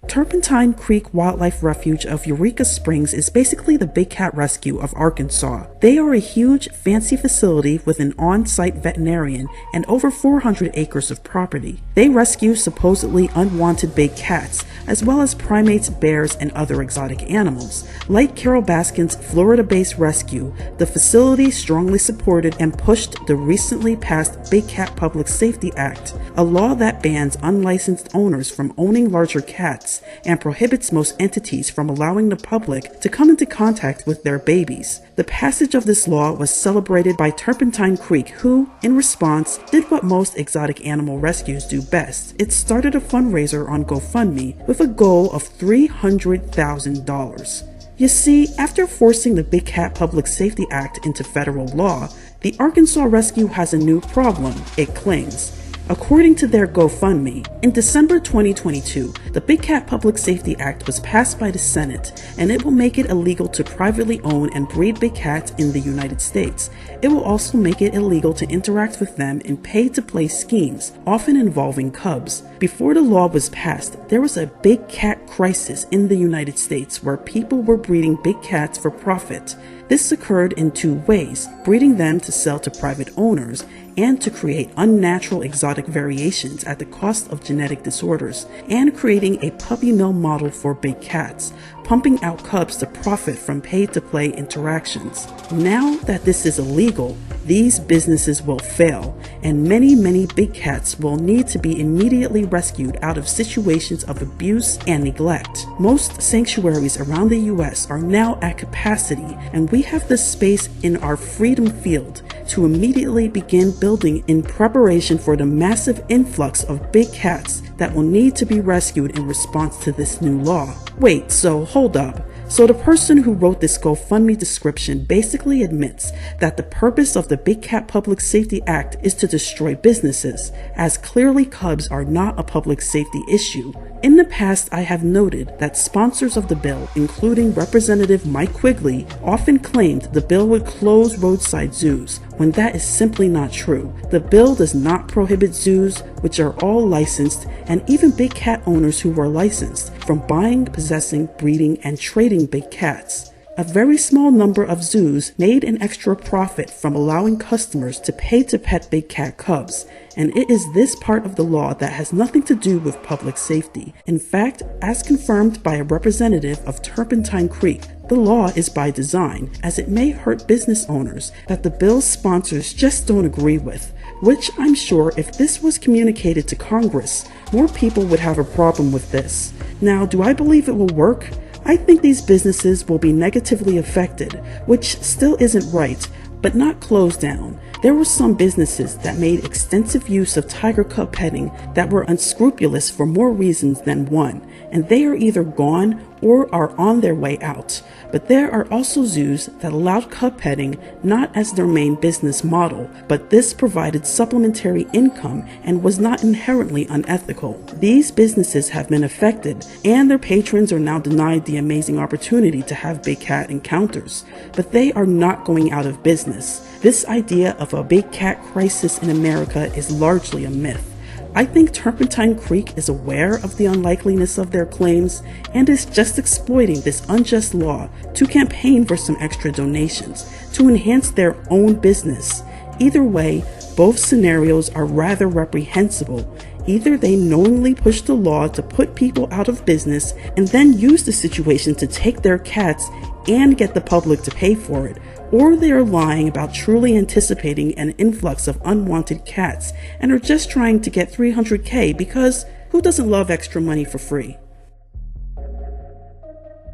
Turpentine Creek Wildlife Refuge of Eureka Springs is basically the Big Cat Rescue of Arkansas. They are a huge, fancy facility with an on-site veterinarian and over 400 acres of property. They rescue supposedly unwanted big cats, as well as primates, bears, and other exotic animals. Like Carol Baskin's Florida-based rescue, the facility strongly supported and pushed the recently passed Big Cat Public Safety Act, a law that bans unlicensed owners from owning larger cats and prohibits most entities from allowing the public to come into contact with their babies. The passage of this law was celebrated by Turpentine Creek, who, in response, did what most exotic animal rescues do best. It started a fundraiser on GoFundMe with a goal of $300,000. You see, after forcing the Big Cat Public Safety Act into federal law, the Arkansas Rescue has a new problem, it claims. According to their GoFundMe, in December 2022, the Big Cat Public Safety Act was passed by the Senate, and it will make it illegal to privately own and breed big cats in the United States. It will also make it illegal to interact with them in pay-to-play schemes, often involving cubs. Before the law was passed, there was a big cat crisis in the United States where people were breeding big cats for profit. This occurred in two ways: breeding them to sell to private owners and to create unnatural exotic variations at the cost of genetic disorders, and creating a puppy mill model for big cats, pumping out cubs to profit from pay-to-play interactions. Now that this is illegal, these businesses will fail, and many big cats will need to be immediately rescued out of situations of abuse and neglect. Most sanctuaries around the US are now at capacity, and we have the space in our Freedom Field to immediately begin building in preparation for the massive influx of big cats that will need to be rescued in response to this new law. Wait, so hold up. So the person who wrote this GoFundMe description basically admits that the purpose of the Big Cat Public Safety Act is to destroy businesses, as clearly cubs are not a public safety issue. In the past, I have noted that sponsors of the bill, including Representative Mike Quigley, often claimed the bill would close roadside zoos, when that is simply not true. The bill does not prohibit zoos, which are all licensed, and even big cat owners who are licensed, from buying, possessing, breeding, and trading big cats. A very small number of zoos made an extra profit from allowing customers to pay to pet big cat cubs, and it is this part of the law that has nothing to do with public safety. In fact, as confirmed by a representative of Turpentine Creek, the law is by design, as it may hurt business owners that the bill's sponsors just don't agree with, which I'm sure if this was communicated to Congress, more people would have a problem with this. Now, do I believe it will work? I think these businesses will be negatively affected, which still isn't right, but not closed down. There were some businesses that made extensive use of tiger cub petting that were unscrupulous for more reasons than one, and they are either gone or are on their way out. But there are also zoos that allowed cub petting not as their main business model, but this provided supplementary income and was not inherently unethical. These businesses have been affected, and their patrons are now denied the amazing opportunity to have big cat encounters, but they are not going out of business. This idea of a big cat crisis in America is largely a myth. I think Turpentine Creek is aware of the unlikeliness of their claims and is just exploiting this unjust law to campaign for some extra donations to enhance their own business. Either way, both scenarios are rather reprehensible. Either they knowingly push the law to put people out of business and then use the situation to take their cats and get the public to pay for it, or they are lying about truly anticipating an influx of unwanted cats and are just trying to get $300K because who doesn't love extra money for free?